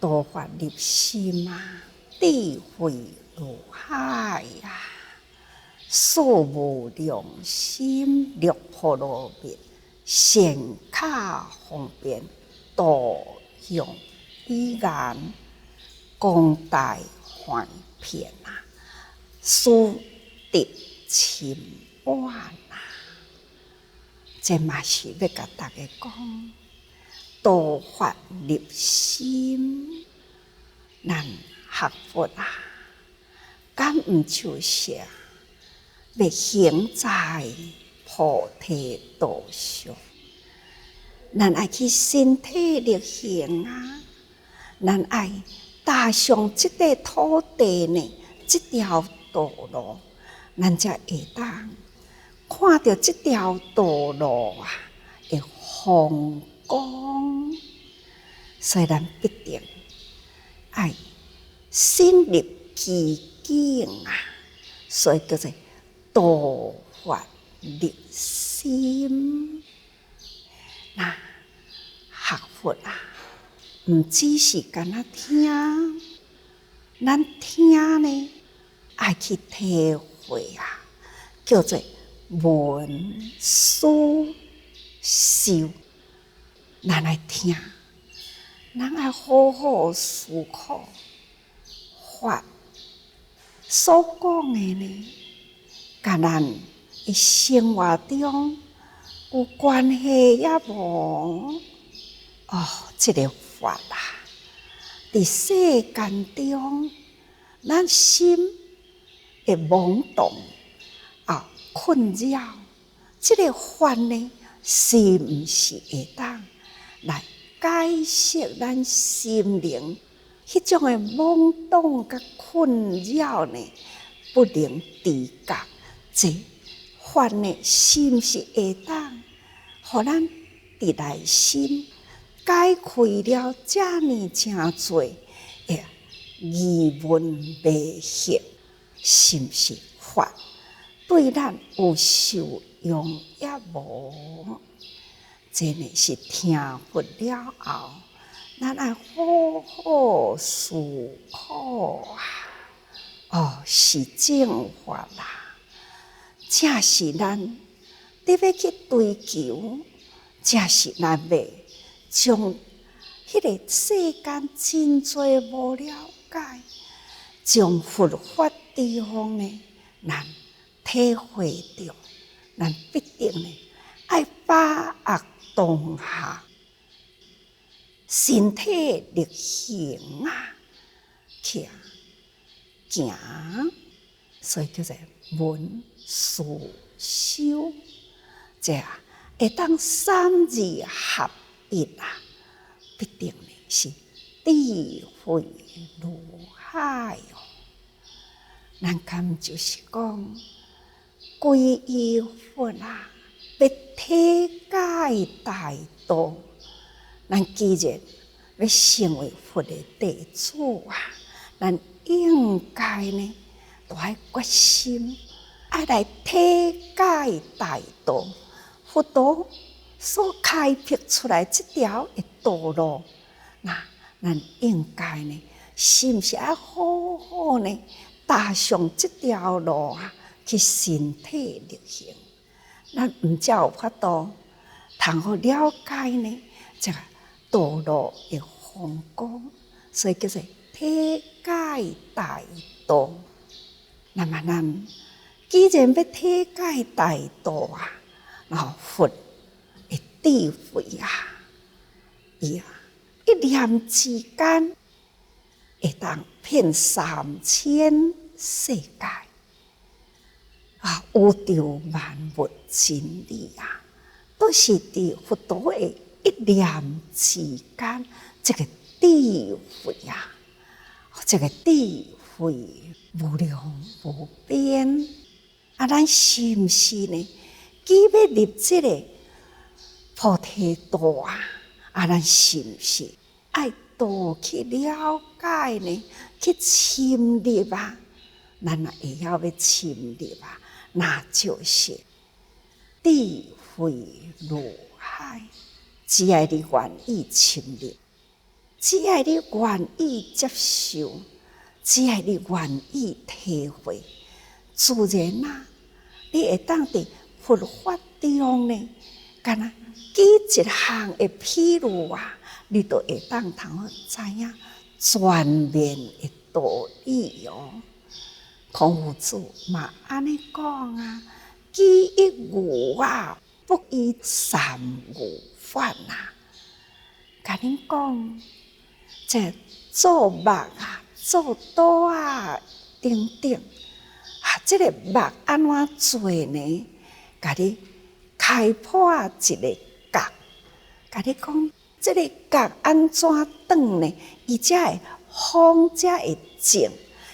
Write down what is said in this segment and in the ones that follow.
道法入心啊，智慧如海啊，事无良心，六波罗蜜，显卡方便，度向彼岸，功大还遍啊，殊得千万啊！这嘛是要甲大家讲，道法入心，咱学佛啊，敢毋就是要行在菩提道上？咱爱去身体力行啊，咱爱踏上这块土地呢，这条道路，咱才会当看到这条道路啊的风光。所以咱必定爱深入其境啊，所以叫做道法入心。那学佛啊，毋只是干那听，咱听呢爱去体会啊，叫做闻思修。咱来听，咱爱好好思考，法所讲的呢，甲咱的生活中有关系也无？这个法啊，伫世间中，咱心会懵懂困扰，这个法呢，是毋是会当来解释咱心灵迄种的懵懂甲困扰呢？不能知觉，这法呢，是毋是会当互咱伫内心解开了遮尼诚侪的疑问迷惑？是毋是法对咱有受用也无？这呢是听佛了后，咱爱好好思考啊！是正法啦，正是咱伫要去追求，正是咱要将迄个世间真侪无了解，将佛法地方呢，咱体会着，咱必定呢爱把握当下，身体力行啊，去行，所以叫做闻思修。这会当三字合一啊，必定呢是智慧如海哦。咱敢就是讲，皈依佛啊，要体解大道。咱既然要成为佛的弟子啊，咱应该呢，都爱决心，爱来体解大道。佛陀所开辟出来这条的道路，那咱应该呢，是毋是爱好好呢，踏上这条路啊，去身体力行？咱毋才有法度，通好了解呢，这个道路的风光，所以叫做体解大道。那么咱既然要体解大道啊，然后佛的智慧啊，伊一念之间会当遍3000世界宇宙万物真理啊，都是伫佛陀的一念之间，这个智慧啊，这个智慧无量无边啊！咱是毋是呢？既要入这个菩提道啊，咱是毋是爱多去了解呢？去深入啊！咱会晓要深入啊，那就是智慧如海。只要你愿意深入，只要你愿意接受，只要你愿意体会，自然啊，你会当伫佛法中呢，敢若举一项的譬如啊，你就会当通好知影全面的道理哦。孔夫子嘛安尼讲啊，己一语啊，不以三语反啊。甲恁讲，这做目啊，做刀啊，等等啊，这个目安怎做呢？甲你开破一个角，甲你讲，这个角安怎转呢？伊才会风才会静，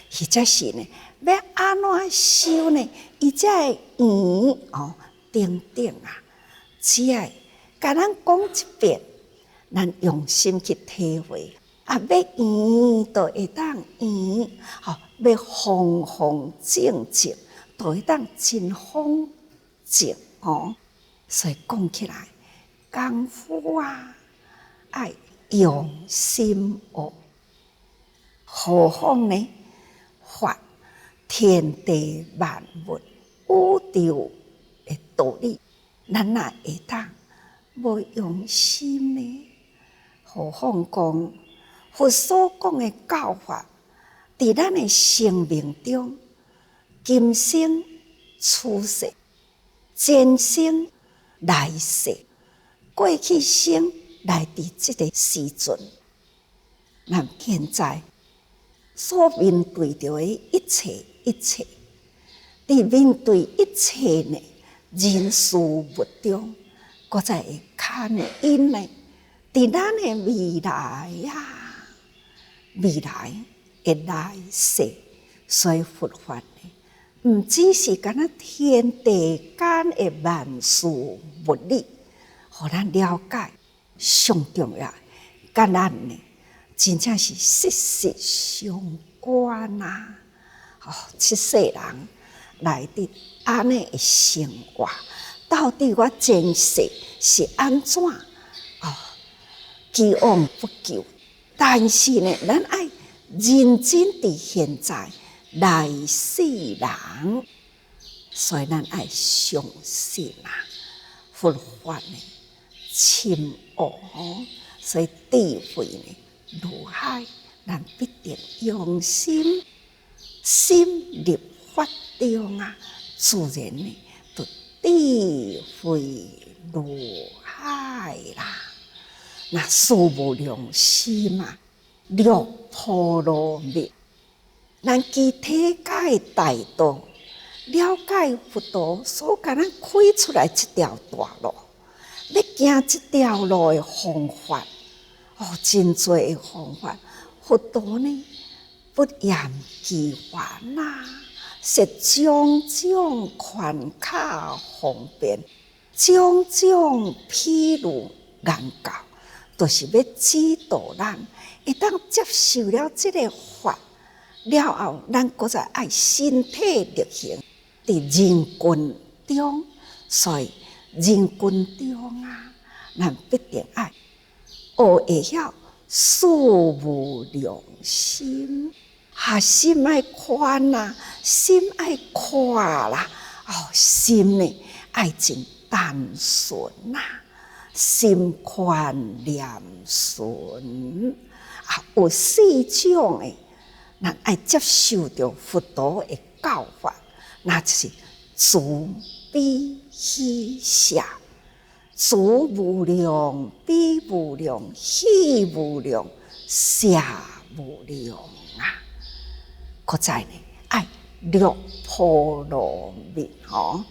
或者是呢？要安怎修呢？伊才会圆哦，等等啊，只要甲咱讲一遍，咱用心去体会啊，要圆就会当圆，哦，要方方正正，就会当真方正哦。所以讲起来，功夫啊，爱用心学，何况呢？法。天地万物宇宙的道理，咱若会当无用心呢？何况讲佛所讲的教法，伫咱的生命中，今生、此世、前生、来世、过去生来伫这个时阵，咱现在所面对着的一切。伫面对一切呢人事物中，搁再会牵引呢，伫咱的未来啊，未来的来世，所以佛法呢，毋只是敢若天地间的万事物理，互咱了解，上重要，甲咱呢，真正是息息相关啊！哦，这世人来伫安尼的生活，到底我前世是安怎？哦，既往不咎。但是呢，咱爱认真伫现在来世人，所以咱爱相信啊，佛法呢，深奥哦，所以智慧呢，如海，咱必定用心。心入法中啊，自然呢，就智慧如海啦。那事无良心嘛，六波罗蜜。咱具体解大道，了解佛陀所甲咱开出来这条大路，要行这条路的方法，哦，真多的方法，佛陀呢？不厌其烦呐，是种种宽卡方便，种种譬如言教，都是要指导咱，一旦接受了这个法了后，咱搁再爱身体力行伫人群中，所以人群中啊，咱必定爱学会晓事无良心。心爱宽啦，心爱宽啦，哦，心呢爱真单纯呐，心宽念顺啊，有四种的，咱爱接受着佛陀的教法，那就是慈悲喜舍，慈无量，悲无量，喜无量，舍无量啊！搁再呢，爱六波罗蜜吼，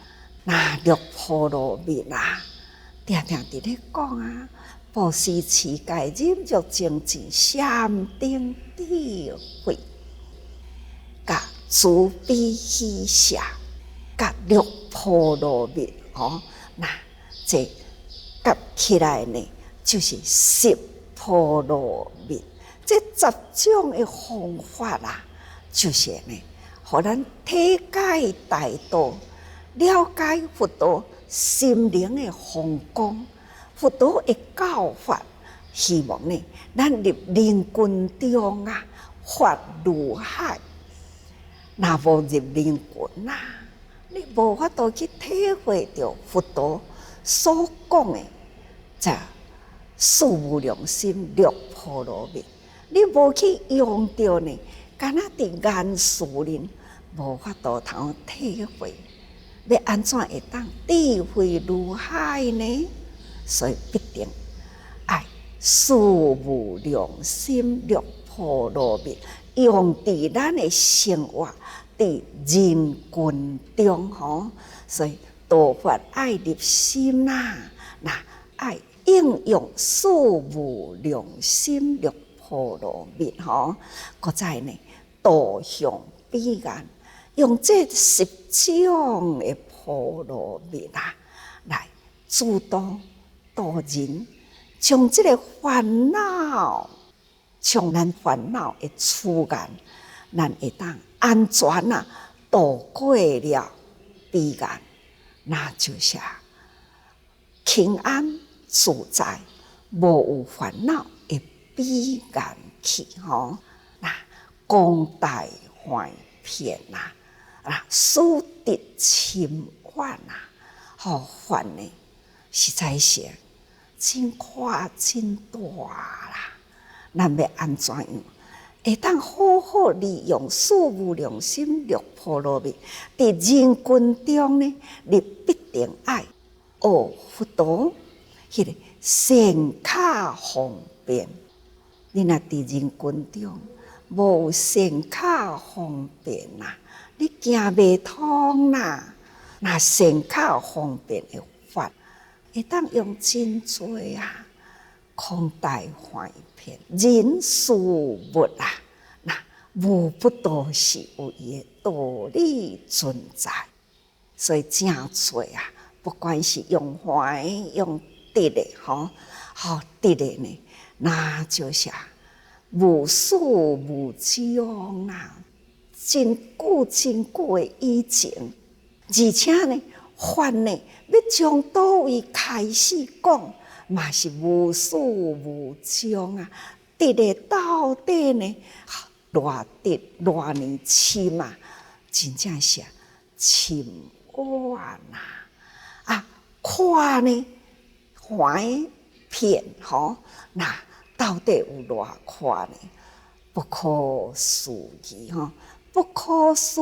那六波罗蜜啦，定定伫咧讲啊，布施、持戒、忍辱、精进、禅定、智慧，甲慈悲喜舍，甲六波罗蜜吼，那这夹起来呢，就是十波罗蜜。这10种的方法啦。就是呢，互咱体解大道，了解佛陀心灵的方光，佛陀的教法，希望呢，咱入人群中啊，发如海。若无入人群啊，你无法度去体会到佛陀所讲的，这四无量心六波罗蜜。你无去用到呢，敢若伫眼识里，无法度通体会。要安怎会当智慧如海呢？所以必定爱四无量心六波罗蜜，用伫咱的生活，伫人群中吼。所以道法爱入心啦，那爱应用四无量心六波罗蜜吼。搁再呢，导向彼岸。用这10种的波罗蜜啊，来主导导人，将这个烦恼，将咱烦恼的出现，咱会当安全啊度过了彼岸，那就是平安自在，无有烦恼的彼岸去吼。那功大怀片啊！所得深远啊，烦呢，实在是真宽真大啦。咱要安怎样？会当好好利用四无量心六波罗蜜，伫人群中呢，你必定爱学佛陀迄个善巧方便。你若伫人群中无善巧方便啊，你行未通啦。那善巧方便的法，会当用真多啊，空大怀片，人事物啊，那无不都是有伊的道理存在。所以真多啊，不管是用怀用得的得的呢，那就是无始无终啊。真久真久的以前，而且呢，法呢要从倒位开始讲，嘛是无始无终啊！得的到底呢，偌得偌年深啊，真正是深远啊！啊，看呢，怀片吼，那到底有偌看呢？不可思议吼！不可思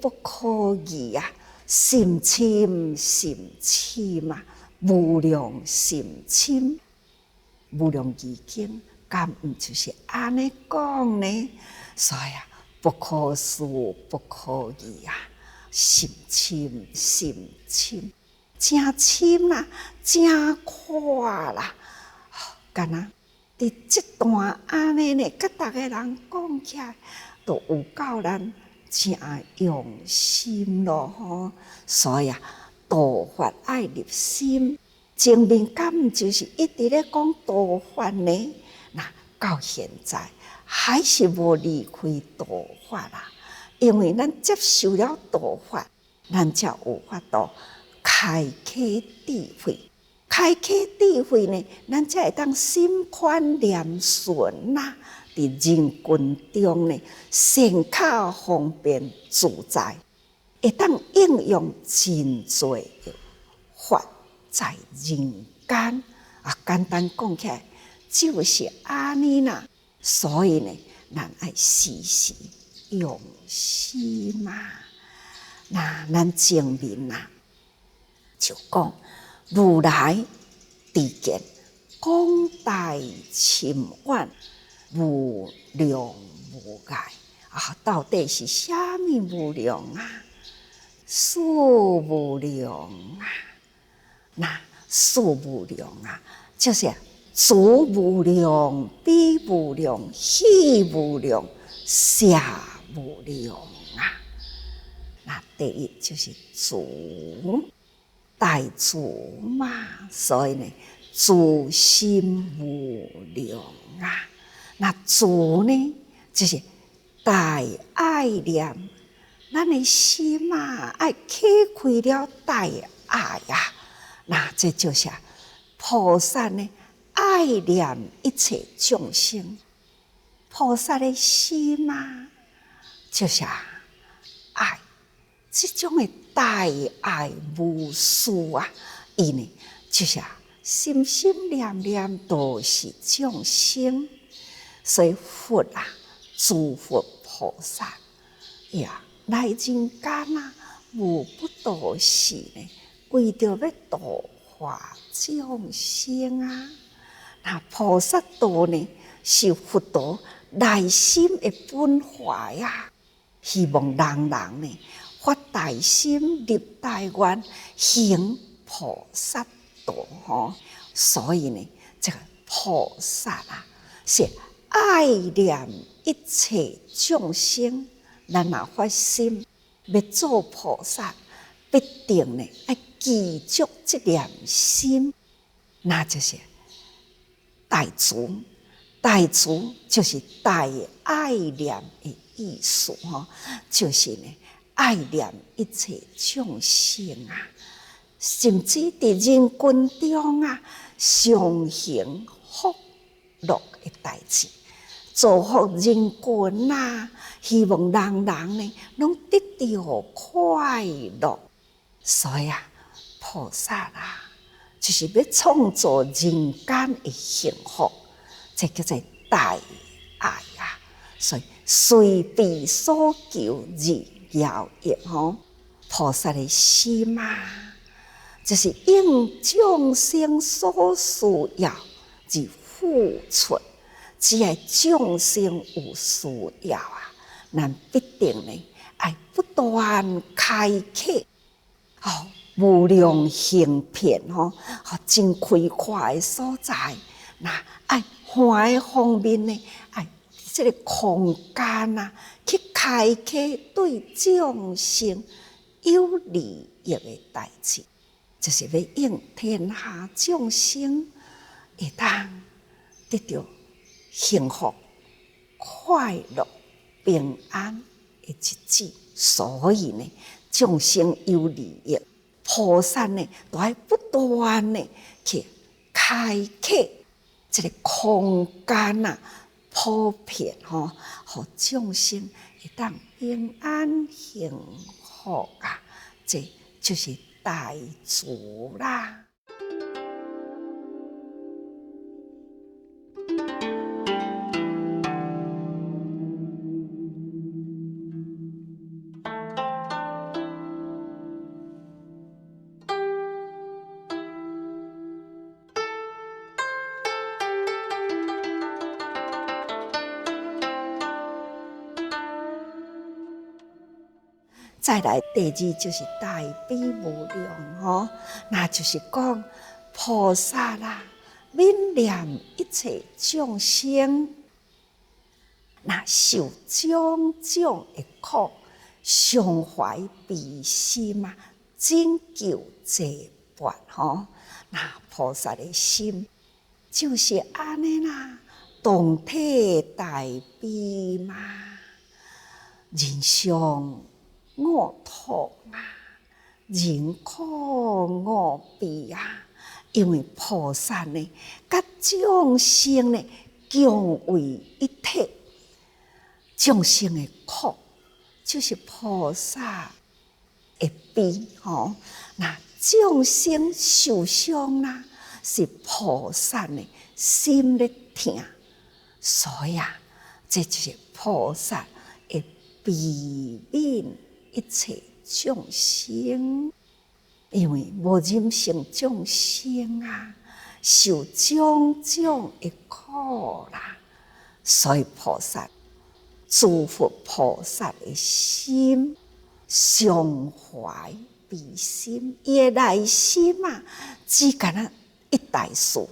不可议啊，深深深深啊，无量深深，无量义经，敢毋就是安尼讲呢？所以啊，不可思不可议啊，深深深深，真深啦，真宽啦，干那伫这段安尼呢，甲逐个人讲起来。都有够咱真用心咯吼，所以啊，道法爱入心。前面敢就是一直咧讲道法呢？那到现在还是无离开道法啦，因为咱接受了道法，咱才有法度开启智慧。开启智慧呢，咱才会当心宽念顺呐。伫人群中呢，善巧方便自在，会当应用真多的法在人间啊。简单讲起来，就是安尼啦。所以呢，咱爱时时用心嘛。那咱前面啊，就讲如来智见广大深远。无量无碍啊！到底是啥物无量啊？四无量啊！那四无量啊，就是主无量、比无量、虚无量、下无量啊！那第一就是主，大主嘛，所以呢，主心无量啊！那主呢，就是大爱念，咱的心啊，爱启开了大爱啊。那这就是菩萨呢，爱爱念一切众生。菩萨的心啊，就是爱，这种的大爱无私啊，伊呢就是心心念念都是众生。所以佛诸佛菩萨呀，来人间无不都是呢，为着要度化众生啊。那菩萨道呢，是佛陀内心的本怀啊。希望人人呢发大心、立大愿、行菩萨道吼。所以呢，这个菩萨是爱念一切众生。咱若发心要做菩萨，必定呢要记住这念心，那就是大慈。大慈就是大爱念的意思吼，就是呢爱念一切众生啊，甚至伫人群中常行福乐的代志，造福人群希望人人呢拢得到快乐。所以菩萨就是要创造人间的幸福，这叫做大爱啊。所以随彼所求而要益吼，菩萨的心就是应众生所需要而付出。只要众生有需要咱必定呢要不断开启无量行遍真开阔的所在。那爱换个方面呢，爱这个空间去开启对众生有利益的代志，就是要应天下众生会当得到幸福、快乐、平安的日子。所以呢，众生有利益，菩萨呢都要不断的去开启这个空间普遍互众生会当平安幸福这就是大慈啦。再来第二就是大悲无量那就是讲菩萨悯念一切众生，那受种种的苦，常怀悲心拯救济拔那菩萨的心就是安尼同体大悲嘛。人上我痛人苦我悲因为菩萨呢，甲众生呢共为一体。众生的苦就是菩萨的悲那众生受伤是菩萨的心在痛。所以这就是菩萨的悲悯一切众生。因为无忍心众生受种种的苦所以菩萨诸佛菩萨的心常怀悲心，伊的内心只干一大事，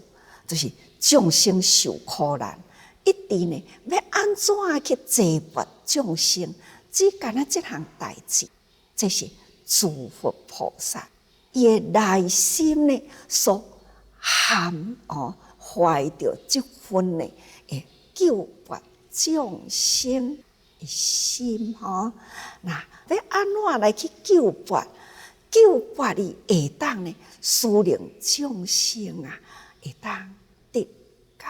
就是众生受苦难，一直呢要安怎去济拔众生，只干这项代志。这是诸佛菩萨伊的内心呢所含怀着这份呢会救拔众生的心那要安怎来去救拔？救拔你会当呢，使令众生会当得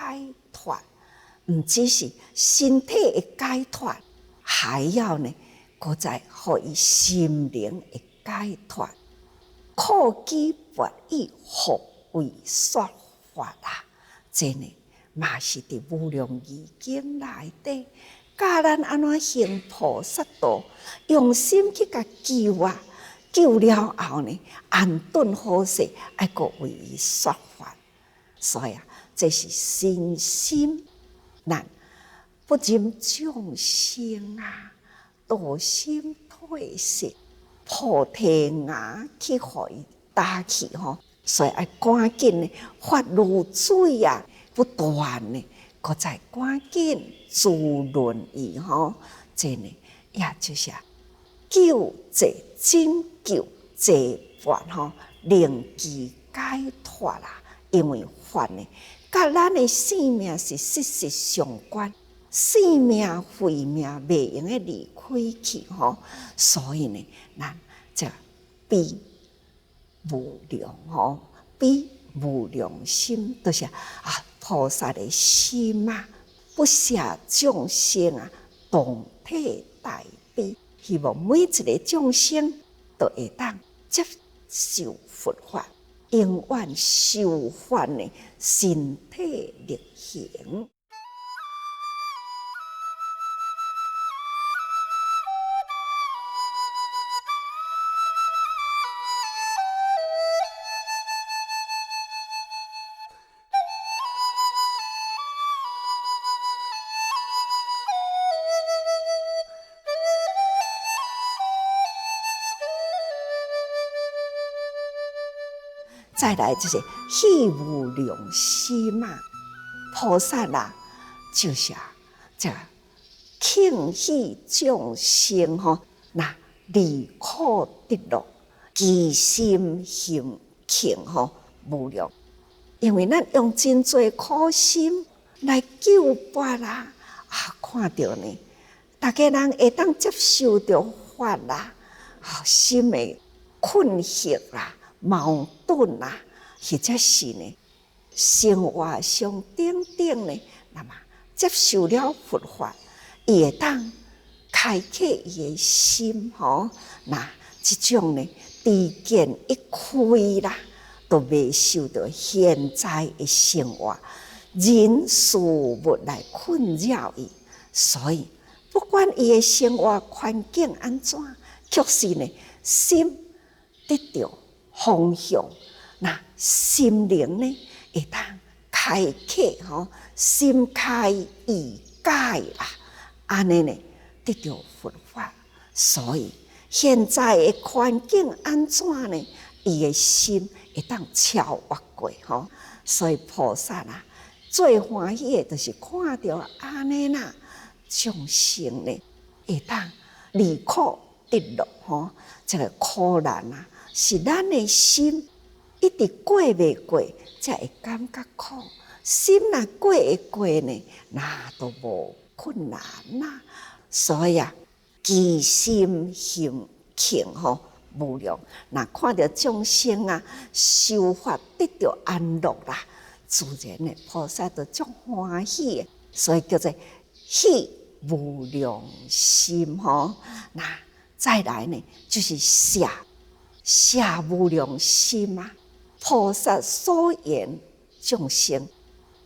解脱，唔只是身体的解脱，还要呢，搁再互伊心灵的解脱。苦机博以福为说法啦，这呢嘛是伫无量义经内底，教咱安怎行菩萨道，用心去甲救啊，救了后呢，安顿好势，爱搁为伊说法。所以啊，这是身心难不忍众生啊，道心退失。菩提芽去互伊打气吼，所以爱赶紧呢发如水啊，不断呢，搁再赶紧滋润伊吼，这呢也就是救济拯救济拔吼，令其解脱啦。因为法呢，甲咱的性命是息息相关，性命慧命袂用的离开去吼，所以呢，咱这悲无量吼，悲无量心，就是菩萨的心啊，不舍众生啊，同体大悲，希望每一个众生都会当接受佛法，永远受法的身体力行。再来就是喜无量心啊，菩萨啦，就是这庆喜众生吼，那离苦得乐，其心行庆吼无量。因为咱用真多苦心来救拔啦，看到呢，大家人会当接受到法啦，心的困惑啦。矛盾啊，或者是呢，生活上等等呢，那么接受了佛法，伊会当开启伊的心吼，那这种呢，知见一开啦，都未受到现在的生活人事物来困扰伊，所以不管伊的生活环境安怎，确实呢，心得到方向，那心灵呢会当开启吼，心开意解啦，安尼呢得到佛法。所以现在的环境安怎呢？伊的心会当超越过吼。所以菩萨啦，最欢喜的就是看到安尼啦，众生呢会当离苦得乐吼，这个苦难啊。是咱的心一直过未过，才会感觉苦。心若过会过呢，那都无困难啦。所以其心行庆吼无量。那看到众生修法得到安乐啦，自然的菩萨就足欢喜的，所以叫做喜无量心吼。那再来呢，就是舍无量心啊！菩萨所言众生，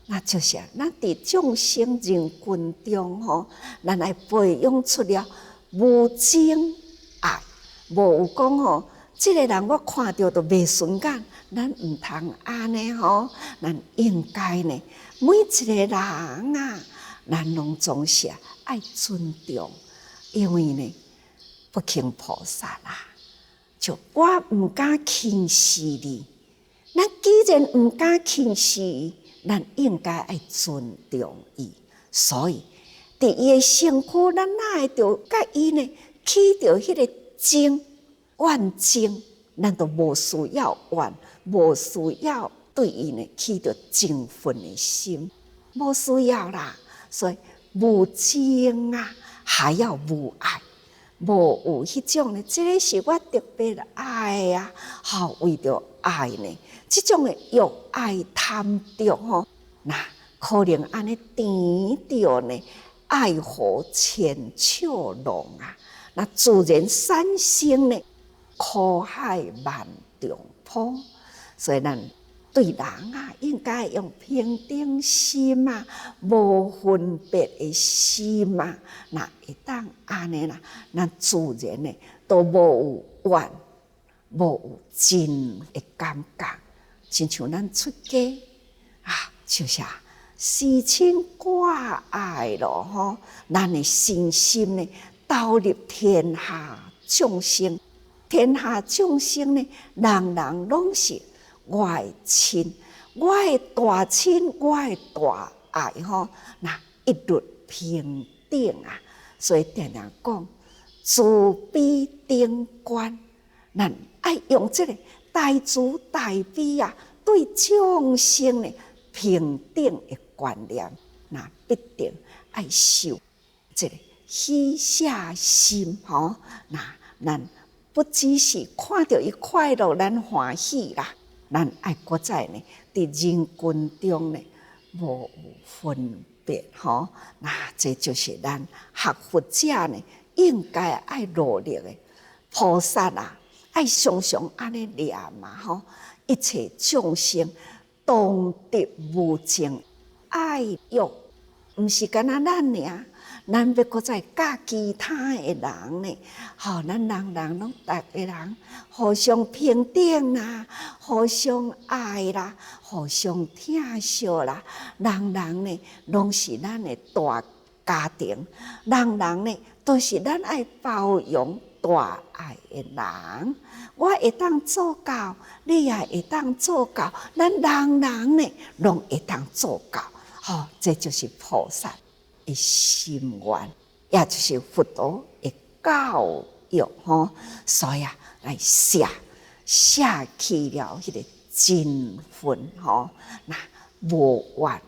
那就是咱伫众生人群中吼，咱来培养出了无争爱，无有讲吼，这个人我看到都袂顺眼，咱唔通安尼吼，咱应该呢，每一个人咱拢总是爱尊重，因为呢，不轻菩萨啦。就我唔敢轻视你，咱既然唔敢轻视伊，咱应该爱尊重伊。所以，伫伊的身躯，咱哪会着甲伊呢起着迄个怨憎，咱都无需要怨，无需要对伊呢起着憎恨的心，无需要啦。所以无憎还要无爱。无有迄种呢，这个是我特别爱啊，为着爱呢，这种的欲爱贪着吼，那可能安尼甜着呢，爱河千秋浓啊！那自然产生呢，苦海万重波。所以咱对人啊，应该用平等心啊，无分别的心啊，那会当安尼啦，咱自然呢都无有怨，无有真的感觉，亲像咱出家啊，就是诗情挂爱咯吼，咱的身心呢投入天下众生，天下众生呢，人人拢是我的亲，我的大亲，我的大爱吼，那一律平等啊！所以常常讲慈悲顶观，咱爱用这个大慈大悲啊，对众生的平等的观念，那必定爱受这个喜舍心吼。那咱不只是看到伊快乐，咱欢喜啦。咱爱搁在呢，伫人群中呢，无有分别吼。那这就是咱学佛者呢，应该爱努力的。菩萨啊，爱常常安尼念嘛吼，一切众生同得无尽爱欲，毋是干那咱尔。咱要搁再教其他的人呢，吼，咱人人拢逐个人互相平等啦，互相爱啦，互相疼惜啦，人人呢拢是咱的大家庭，人人呢都是咱爱包容大爱的人。我会当做到，你也会当做到，咱人人呢拢会当做到，吼，这就是菩萨的心愿，也就是佛陀的教育吼。所以来舍弃了迄个真分吼，那无怨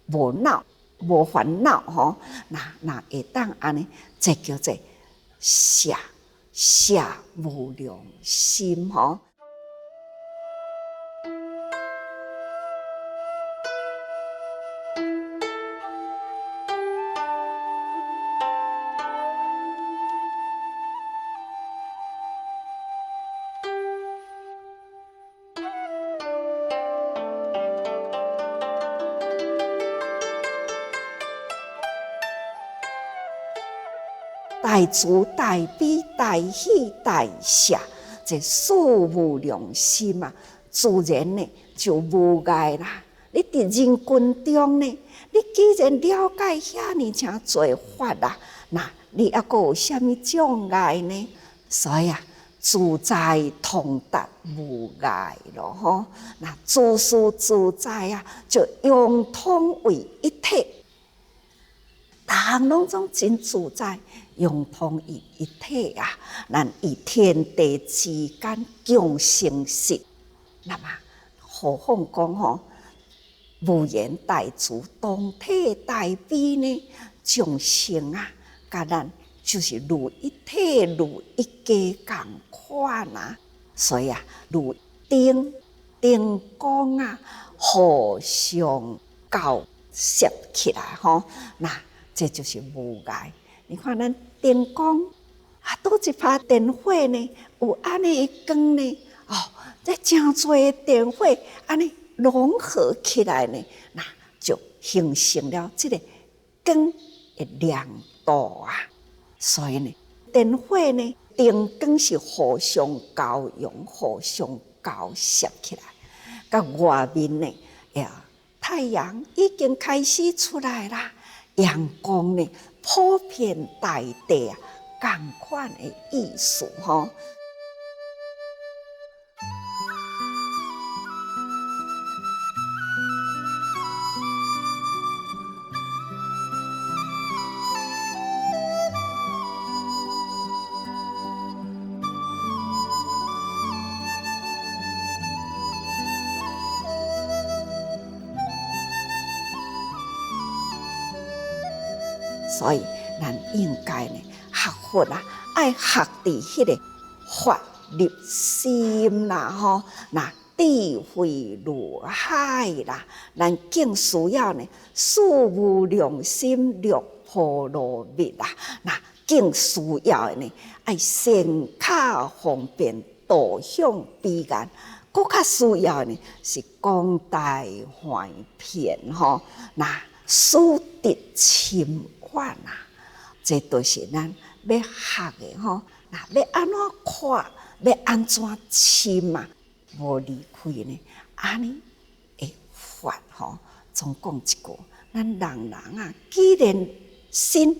无恼无烦恼吼，那会当安尼，这叫做舍无量心吼。大慈大悲大喜大舍，这四无量心啊，自然呢就无碍啦。你伫人群中呢，你既然了解遐尼诚多法啦，那你还阁有啥物障碍呢？所以自在通达无碍咯吼。那自私自在啊，就融通为一体。大项拢总真自在，融通于一体啊！咱以天地之间共生息，那么何况讲吼，无言大慈，同体大悲呢？众生啊，甲咱就是如一体，如一家共款啊！所以如灯光啊，互相交摄起来吼，那这就是无碍。你看咱电光多一拍电火呢，有安尼的光呢，这真多的电火安尼融合起来呢，那就形成了这个光的亮度啊。所以呢，电火呢，灯光是互相交融、互相交摄起来。到外面呢，太阳已经开始出来啦。阳光呢，普遍大地啊，同款的意思吼。所以，咱应该呢，学佛啊，爱学伫迄个法入心啦吼。那智慧如海啦，咱更需要呢，事无良心，六波罗蜜啦。那更需要的呢，爱身巧方便，导向彼岸。更较需要呢，是广大怀骗吼，那私德侵犯啊，这都是咱要学的吼。那要安怎看？要安怎侵啊？无离开呢？安尼会法吼。总讲一句，咱人啊，既然心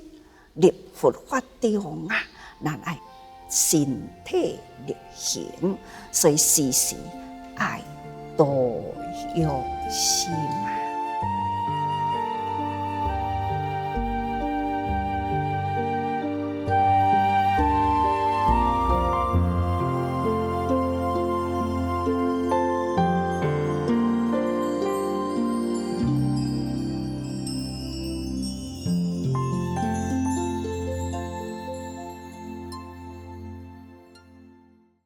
入佛法中啊，咱爱身体力行，所以时时爱多用心啊。